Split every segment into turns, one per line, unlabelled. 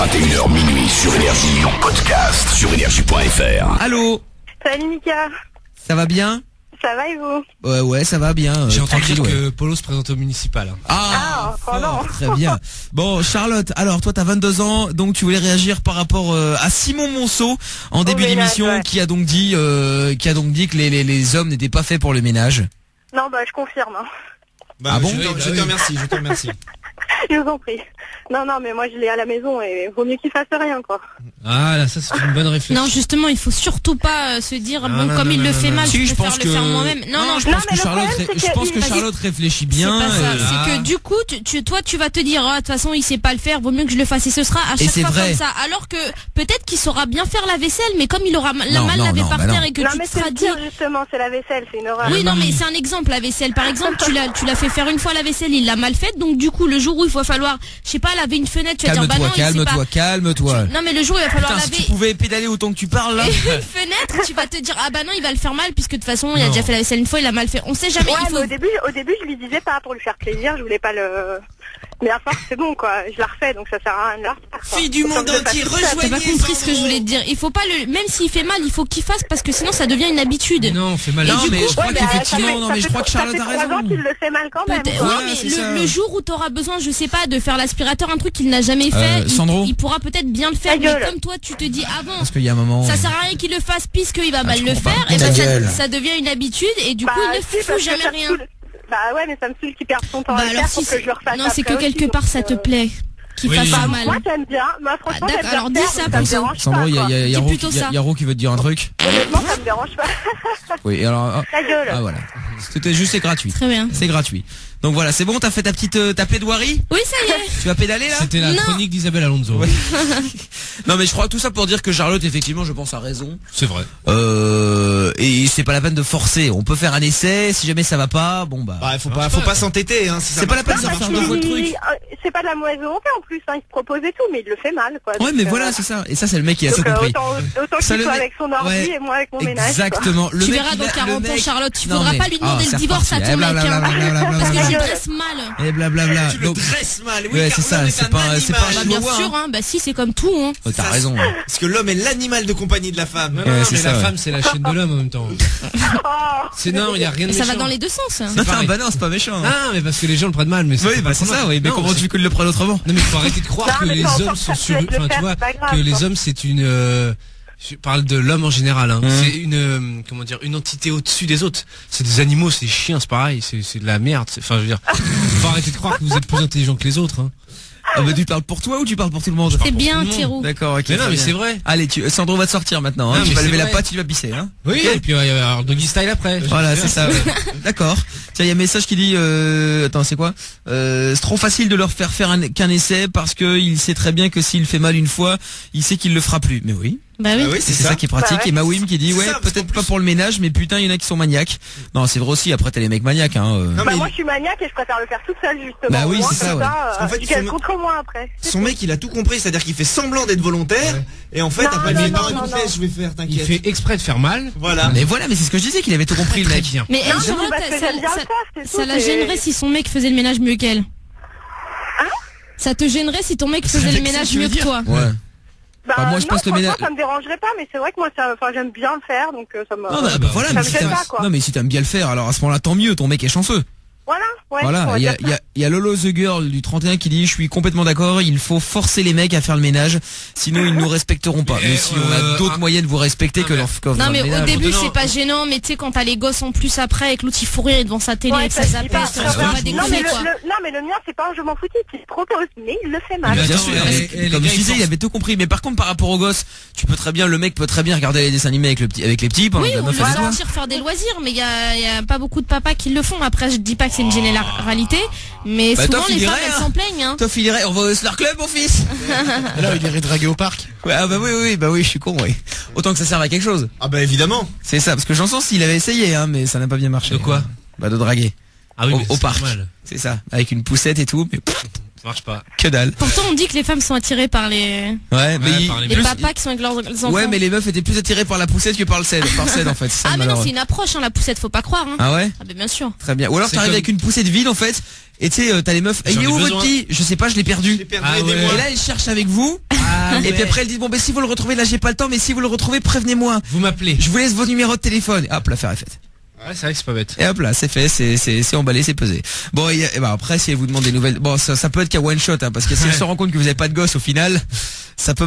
21h minuit sur Énergie, en podcast sur énergie.fr.
Allô.
Salut Mika.
Ça va bien?
Ça va et vous?
Ouais, ça va bien.
J'ai entendu que Polo se présente au municipal.
Fort, très bien. Bon, Charlotte, alors toi t'as 22 ans, donc tu voulais réagir par rapport à Simon Monceau en début d'émission, ouais. qui a donc dit que les hommes n'étaient pas faits pour le ménage.
Non, je confirme.
Bah, bon,
je te remercie.
Je vous en prie. Non, mais moi je l'ai à la maison et vaut mieux qu'il fasse rien, quoi.
Ah là, ça c'est une bonne réflexion.
Non, justement, il faut surtout pas se dire comme il le fait mal, je préfère le faire moi-même. Non,
je pense que Charlotte réfléchit bien.
C'est que du coup, toi tu vas te dire de toute façon il sait pas le faire, vaut mieux que je le fasse et ce sera à chaque fois comme ça. Alors que peut-être qu'il saura bien faire la vaisselle, mais comme il aura mal lavé par terre et que tu te seras dit
justement c'est la vaisselle, c'est une horreur.
Oui, non mais c'est un exemple, la vaisselle par exemple, tu l'as fait faire une fois la vaisselle, il l'a mal faite, donc du coup le jour où il va falloir, je sais pas, laver une fenêtre, tu vas dire
calme-toi.
Non mais le jour où il va falloir laver.
Si tu pouvais pédaler autant que tu parles là.
Une fenêtre, tu vas te dire il va le faire mal puisque de toute façon il a déjà fait la vaisselle une fois, il a mal fait. On sait jamais.
Ouais, au début je lui disais pas pour lui faire plaisir, je voulais pas le. Mais à force c'est bon quoi, je la refais donc ça sert à rien de la refaire.
Fille du monde entier, rejoignez.
T'as pas compris ce que je voulais te dire. Il faut pas même s'il fait mal, il faut qu'il fasse parce que sinon ça devient une habitude.
Non, on fait mal.
Non mais je crois qu'effectivement, je crois que Charlotte a raison.
Il le fait mal quand même.
Mais le jour où t'auras besoin, je sais pas, de faire l'aspirateur, un truc qu'il n'a jamais fait, il pourra peut-être bien le faire. Mais comme toi tu te dis avant,
parce qu'il y a un moment,
ça sert à rien qu'il le fasse puisqu'il va mal le faire, et ça devient une habitude et du coup il ne fout jamais rien.
Bah ouais, mais ça me saoule qu'il perde son temps à le faire pour que je le refasse.
Non, c'est que quelque part ça te plaît qu'il fasse mal.
Moi j'aime bien, franchement j'aime bien.
Alors dis ça pour ça.
Sandro, il y a Yaro qui veut te dire un truc.
Honnêtement ça me dérange pas.
Oui, alors
ta gueule.
Ah voilà. C'était juste, c'est gratuit.
Très bien.
C'est gratuit. Donc voilà, c'est bon, t'as fait ta plaidoirie?
Oui, ça y est.
Tu vas pédaler là?
C'était la chronique d'Isabelle Alonso.
Ouais. Non mais je crois tout ça pour dire que Charlotte effectivement je pense a raison.
C'est vrai.
Et c'est pas la peine de forcer. On peut faire un essai, si jamais ça va pas,
faut pas s'entêter hein.
C'est pas la peine de faire deux fois le truc.
C'est pas de la mauvaise volonté en plus, il se propose et tout, mais il le fait mal quoi.
Ouais mais voilà c'est ça. Et ça c'est le mec qui a tout compris.
Autant qu'il soit avec son ordi et moi avec mon ménage.
Exactement.
Tu verras dans 40 ans Charlotte, tu faudras pas lui demander le divorce à ton mec. Parce que tu dresses mal.
Et blablabla.
Tu le dresses mal.
Ouais c'est ça. C'est pas un
bien sûr hein. Bah si c'est comme tout hein.
T'as raison.
Parce que l'homme est l'animal de compagnie de la femme.
Non, mais la femme c'est la chaîne de l'homme en même temps. Non, il y a rien de méchant.
Ça va dans les deux sens.
Non, c'est pas méchant.
Ah, mais parce que les gens le prennent mal, mais
oui, c'est ça, oui. Mais comment tu veux qu'ils le prennent autrement?
Non, mais il faut arrêter de croire que les hommes sont sur, enfin, tu vois, que les hommes c'est une, je parle de l'homme en général, hein. C'est une, une entité au-dessus des autres. C'est des animaux, c'est des chiens, c'est pareil, c'est de la merde. Enfin, je veux dire, faut arrêter de croire que vous êtes plus intelligent que les autres, hein.
Ah bah tu parles pour toi ou tu parles pour tout le monde?
C'est bien, Thierry.
D'accord, ok.
Mais non, mais c'est vrai.
Allez, Sandro va te sortir maintenant, hein. Tu vas lever la patte, tu vas pisser, hein.
Oui, okay. Et puis il y a Doggy Style après.
Voilà, c'est ça. Ouais. D'accord. Tiens, il y a un message qui dit, attends, c'est quoi? C'est trop facile de leur faire qu'un essai parce que il sait très bien que s'il fait mal une fois, il sait qu'il le fera plus. Mais oui.
Bah oui,
c'est ça qui est pratique. Et Mawim qui dit peut-être pas pour le ménage, mais putain il y en a qui sont maniaques. Non c'est vrai aussi. Après t'as les mecs maniaques hein.
Non, moi je suis maniaque et je préfère le faire toute seule justement.
Bah oui c'est ça. Ouais.
En fait,
tu contre moi après.
Son mec il a tout compris, c'est-à-dire qu'il fait semblant d'être volontaire et en fait après je vais faire. T'inquiète.
Il fait exprès de faire mal.
Voilà.
Mais c'est ce que je disais qu'il avait tout compris le mec.
Mais ça la gênerait si son mec faisait le ménage mieux qu'elle.
Hein?
Ça te gênerait si ton mec faisait le ménage mieux que toi?
Ouais.
Bah,
moi je passe le ménage.
Ça me dérangerait pas, mais c'est vrai que moi j'aime bien le faire, donc ça me.
Non, voilà,
ça me gêne pas, quoi.
Non mais si t'aimes bien le faire, alors à ce moment-là tant mieux, ton mec est chanceux.
Voilà, ouais.
Voilà, il y a Lolo the Girl du 31 qui dit je suis complètement d'accord, il faut forcer les mecs à faire le ménage, sinon ils nous respecteront pas. Mais si on a d'autres moyens de vous respecter que leur
non mais au début c'est pas gênant, mais tu sais quand t'as les gosses en plus après et que l'autre il fout rire devant sa télé avec sa zappette,
non mais le mien c'est pas un je m'en foutis, il se propose, mais il le fait mal.
Bien sûr, comme je disais, il avait tout compris. Mais par contre par rapport aux gosses, le mec peut très bien regarder les dessins animés avec les petits pendant que la meuf
fait sortir faire des loisirs, mais il y a pas beaucoup de papas qui le font. Après je dis pas que c'est une généralité, mais souvent les femmes elles s'en plaignent hein.
Toi filerais, on va au Slar Club mon fils.
Alors il irait draguer au parc.
Ouais, ah bah oui, je suis con, oui. Autant que ça serve à quelque chose.
Ah bah évidemment.
C'est ça, parce que j'en sens s'il avait essayé hein, mais ça n'a pas bien marché.
De quoi?
Bah de draguer.
Ah oui,
au parc. C'est ça, avec une poussette et tout, mais
ça marche pas.
Que dalle.
Pourtant on dit que les femmes sont attirées par les les papas qui sont avec leurs enfants.
Ouais, mais les meufs étaient plus attirées par la poussette que par le cèdre, en fait.
Ah mais non, c'est une approche hein, la poussette, faut pas croire hein.
Ah ouais?
Ah bah bien sûr.
Très bien. Ou alors t'arrives avec une poussette vide en fait. Et tu sais, t'as les meufs. Il est où votre petit? Je sais pas, je l'ai perdu.
Et
là, ils cherchent avec vous. Et puis après elle dit bon si vous le retrouvez là j'ai pas le temps, mais si vous le retrouvez prévenez-moi.
Vous m'appelez.
Je vous laisse vos numéros de téléphone. Hop, l'affaire est faite.
Ouais, c'est vrai que c'est pas bête.
Et hop là, c'est fait, c'est emballé, c'est pesé. Bon, et après, si elle vous demande des nouvelles, bon, ça peut être qu'à one shot, hein, parce que si elle se rend compte que vous avez pas de gosse au final, elle peut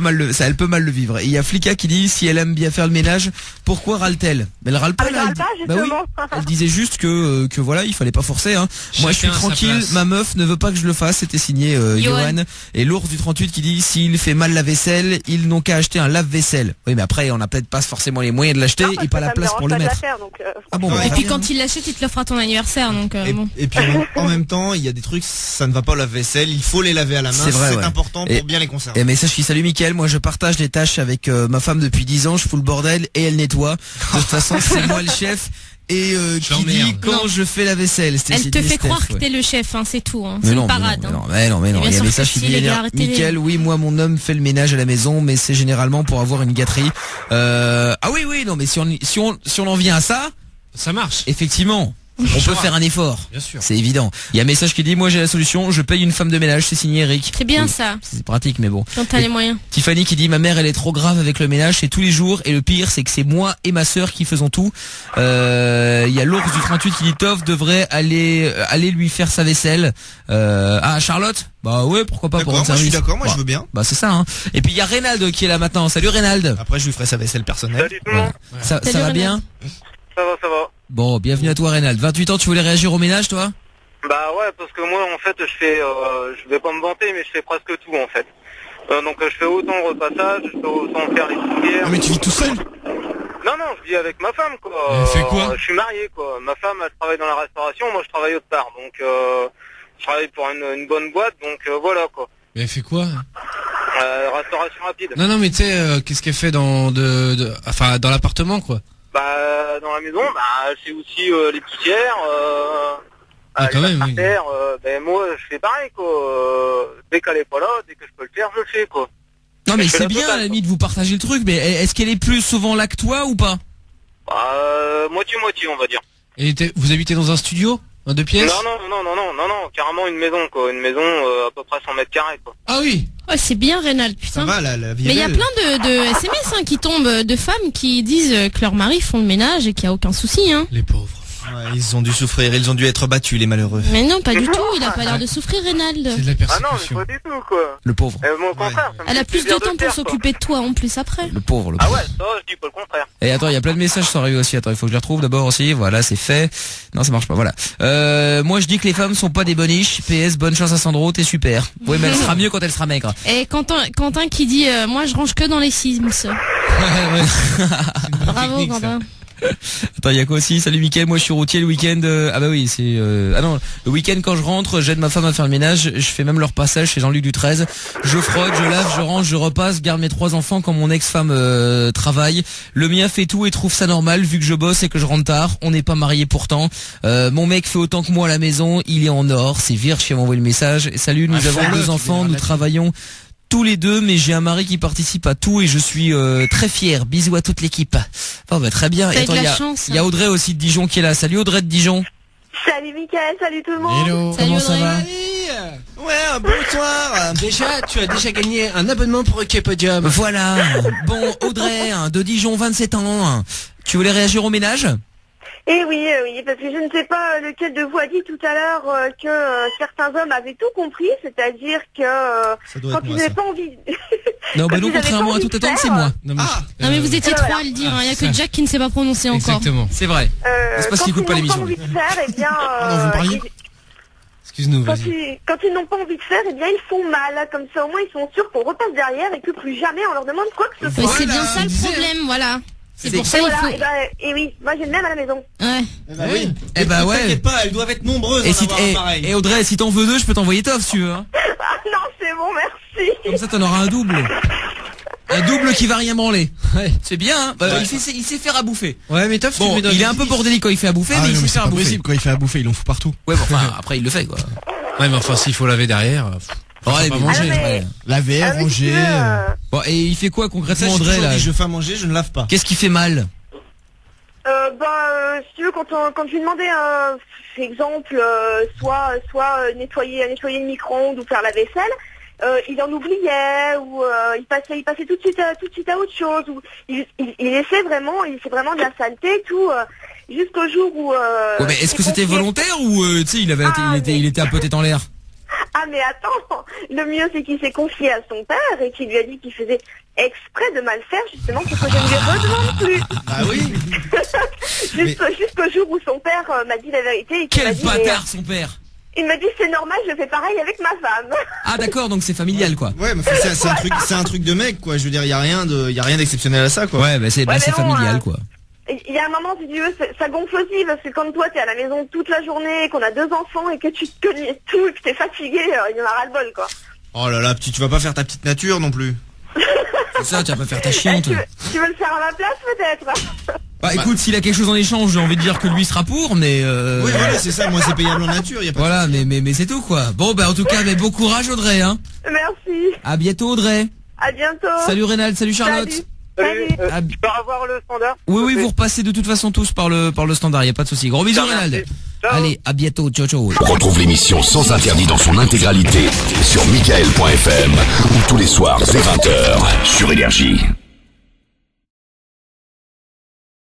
mal le vivre. Et il y a Flika qui dit, si elle aime bien faire le ménage, pourquoi râle-t-elle? Mais elle râle pas, là. Elle disait juste que voilà, il fallait pas forcer, hein. Moi, je suis tranquille, ma meuf ne veut pas que je le fasse, c'était signé, Johan. Et l'ours du 38 qui dit, s'il fait mal la vaisselle, ils n'ont qu'à acheter un lave-vaisselle. Oui, mais après, on n'a peut-être pas forcément les moyens de l'acheter et pas la place pour le mettre.
Ah bon,
et puis quand il l'achète, il te l'offre à ton anniversaire, donc bon.
Et puis en même temps, il y a des trucs, ça ne va pas au lave-vaisselle, il faut les laver à la main, c'est important pour bien les conserver.
Et message qui salut Mickaël, moi je partage les tâches avec ma femme depuis 10 ans, je fous le bordel et elle nettoie. De toute façon, c'est moi le chef. Et qui dit quand je fais la vaisselle.
Elle te fait croire que t'es le chef, hein, c'est tout. Hein. C'est une parade.
Mais non. Il y a un message qui dit Mickaël, oui, moi mon homme fait le ménage à la maison, mais c'est généralement pour avoir une gâterie. Ah oui, non, mais si on en vient à ça.
Ça marche.
Effectivement. On peut faire un effort.
Bien sûr.
C'est évident. Il y a un message qui dit, moi j'ai la solution, je paye une femme de ménage, c'est signé Eric.
C'est bien ça.
C'est pratique, mais bon.
Quand t'as les moyens.
Tiffany qui dit, ma mère elle est trop grave avec le ménage, c'est tous les jours, et le pire c'est que c'est moi et ma sœur qui faisons tout. Il y a l'ours du 38 qui dit, Toff devrait aller lui faire sa vaisselle. Charlotte? Bah ouais, pourquoi pas pour un service.
Je suis d'accord, moi je veux bien.
Bah c'est ça, hein. Et puis il y a Reynald qui est là maintenant. Salut Reynald.
Après je lui ferai sa vaisselle personnelle.
Salut tout le monde.
Ça va bien?
Ça va.
Bon, bienvenue à toi Reynald. 28 ans, tu voulais réagir au ménage toi?
Bah ouais, parce que moi en fait je vais pas me vanter, mais je fais presque tout en fait. Donc je fais autant le repassage, je fais autant faire les poussières.
Ah mais tu vis tout seul?
Non, je vis avec ma femme quoi.
Elle fait quoi?
Je suis marié quoi. Ma femme elle travaille dans la restauration, moi je travaille autre part. Donc je travaille pour une bonne boîte, donc voilà quoi.
Mais elle fait quoi?
Restauration rapide.
Non mais tu sais, qu'est-ce qu'elle fait dans l'appartement quoi?
Bah dans la maison, c'est aussi les poussières,
quand même, oui.
Ben moi je fais pareil quoi. Dès qu'elle est pas là, dès que je peux le faire, je le fais quoi.
Non mais c'est bien à la limite de vous partager le truc, mais est-ce qu'elle est plus souvent là que toi ou pas?
Moitié on va dire.
Et vous habitez dans un studio? En 2 pièces?
Non, carrément une maison quoi, une maison à peu près 100 mètres carrés quoi.
Ah oui.
Ouais, c'est bien Reynald, putain.
Ça va, la vie.
Mais il y a plein de SMS qui tombent de femmes qui disent que leurs maris font le ménage et qu'il n'y a aucun souci, hein.
Les pauvres.
Ouais, ils ont dû souffrir, ils ont dû être battus les malheureux.
Mais non, pas du tout, il a pas l'air de souffrir Reynald.
C'est de la persécution.
Ah non, mais pas du tout quoi.
Le pauvre.
Moi au contraire.
Elle a plus de temps pour s'occuper de toi en plus après.
Le pauvre.
Ah ouais, ça je dis pas le contraire.
Et attends, il y a plein de messages qui sont arrivés aussi. Attends, il faut que je les retrouve d'abord aussi. Voilà, c'est fait. Non, ça marche pas. Voilà. Moi, je dis que les femmes sont pas des boniches. PS, bonne chance à Sandro, t'es super. Oui, mais elle sera mieux quand elle sera maigre.
Et Quentin qui dit, moi je range que dans les Sims. Bravo Quentin.
Attends, il y a quoi aussi? Salut Mickaël, moi je suis routier le week-end. Ah bah oui, c'est ah non, le week-end quand je rentre, j'aide ma femme à faire le ménage. Je fais même leur passage chez Jean-Luc du 13. Je frotte, je lave, je range, je repasse, garde mes 3 enfants quand mon ex-femme travaille. Le mien fait tout et trouve ça normal vu que je bosse et que je rentre tard. On n'est pas mariés pourtant. Mon mec fait autant que moi à la maison. Il est en or. C'est Virge qui m'a envoyé le message. Salut, nous avons 2 enfants, nous travaillons tous les 2, mais j'ai un mari qui participe à tout et je suis très fier. Bisous à toute l'équipe. Oh bah très bien. Et attends, il y a Audrey aussi de Dijon qui est là. Salut Audrey de Dijon.
Salut Mickaël, salut tout le monde.
Hello.
Salut
Comment ça va?
Ouais, bonsoir.
Tu as déjà gagné un abonnement pour OK Podium.
Voilà. Bon, Audrey de Dijon, 27 ans. Tu voulais réagir au ménage?
Eh oui, parce que je ne sais pas lequel de vous a dit tout à l'heure que certains hommes avaient tout compris, c'est-à-dire que quand ils n'avaient pas envie...
Non, bah non, contrairement à tout attendre, c'est moi.
Non mais vous étiez 3 à le dire, il n'y a que Jack qui ne sait pas prononcer encore.
Exactement.
C'est vrai. C'est parce qu'il écoute pas l'émission.
Quand ils n'ont pas envie de faire, eh bien...
vous me parliez?
Excuse-nous, vas-y.
Quand ils n'ont pas envie de faire, eh bien ils font mal. Comme ça au moins ils sont sûrs qu'on repasse derrière et que plus jamais on leur demande quoi que ce soit.
Mais c'est bien ça le problème, voilà. C'est pour ça qu'il faut...
Et oui, moi j'ai le même à la maison.
Ouais.
Oui.
Eh bah ouais.
T'inquiète pas, elles doivent être nombreuses.
Et Audrey, si t'en veux 2, je peux t'envoyer Toff si tu veux. Hein.
Ah non, c'est bon, merci.
Comme ça t'en auras un double. Un double qui va rien branler. Ouais. C'est bien, hein. Il sait faire à bouffer.
Ouais, mais Toff,
bon, il est un peu bordélique quand il fait à bouffer, mais il sait faire à bouffer.
Possible, quand il fait à bouffer, il en fout partout.
Ouais, bon, enfin, après il le fait quoi.
Ouais, mais enfin, s'il faut laver derrière.
Ouais, mais manger.
Laver, ranger.
Bon, et il fait quoi concrètement, Audrey là?
Je fais à manger, je ne lave pas.
Qu'est-ce qui fait mal?
Si tu veux, quand je lui demandais exemple, soit nettoyer le micro-ondes ou faire la vaisselle, il en oubliait ou il passait tout de suite à autre chose, ou il laissait vraiment de la saleté tout jusqu'au jour où
mais est-ce que c'était volontaire ou tu sais il était un peu tête en l'air?
Ah mais attends, le mieux c'est qu'il s'est confié à son père et qu'il lui a dit qu'il faisait exprès de mal faire justement pour que je ne lui redemande plus.
Ah oui.
Jusqu'au jour où son père m'a dit la vérité et
quel bâtard son père.
Il m'a dit c'est normal, je fais pareil avec ma femme.
Ah d'accord, donc c'est familial quoi.
Ouais, mais c'est un truc de mec quoi. Je veux dire, il y a rien d'exceptionnel à ça quoi.
Ouais, bah c'est familial quoi.
Il y a un moment, si tu veux, ça gonfle aussi, parce que quand toi t'es à la maison toute la journée, qu'on a 2 enfants et que tu te cognes tout et que t'es fatigué, il y en a ras le bol quoi.
Oh là là, tu vas pas faire ta petite nature non plus.
C'est ça, tu vas pas faire ta chiante.
Tu veux le faire à ma place peut-être?
Bah écoute, s'il a quelque chose en échange, j'ai envie de dire que lui sera pour, mais
Oui voilà, c'est ça, moi c'est payable en nature, y a pas
voilà, mais c'est tout quoi. Bon bah en tout cas, mais bon courage Audrey hein.
Merci.
À bientôt Audrey.
À bientôt.
Salut Rénal, salut Charlotte.
Salut.
Tu peux avoir le standard?
Oui, vous repassez de toute façon tous par le standard, y a pas de souci. Gros bisous Rénal. Allez, à bientôt, ciao.
Retrouve l'émission Sans Interdit dans son intégralité sur Michael.fm ou tous les soirs dès 20h sur Énergie.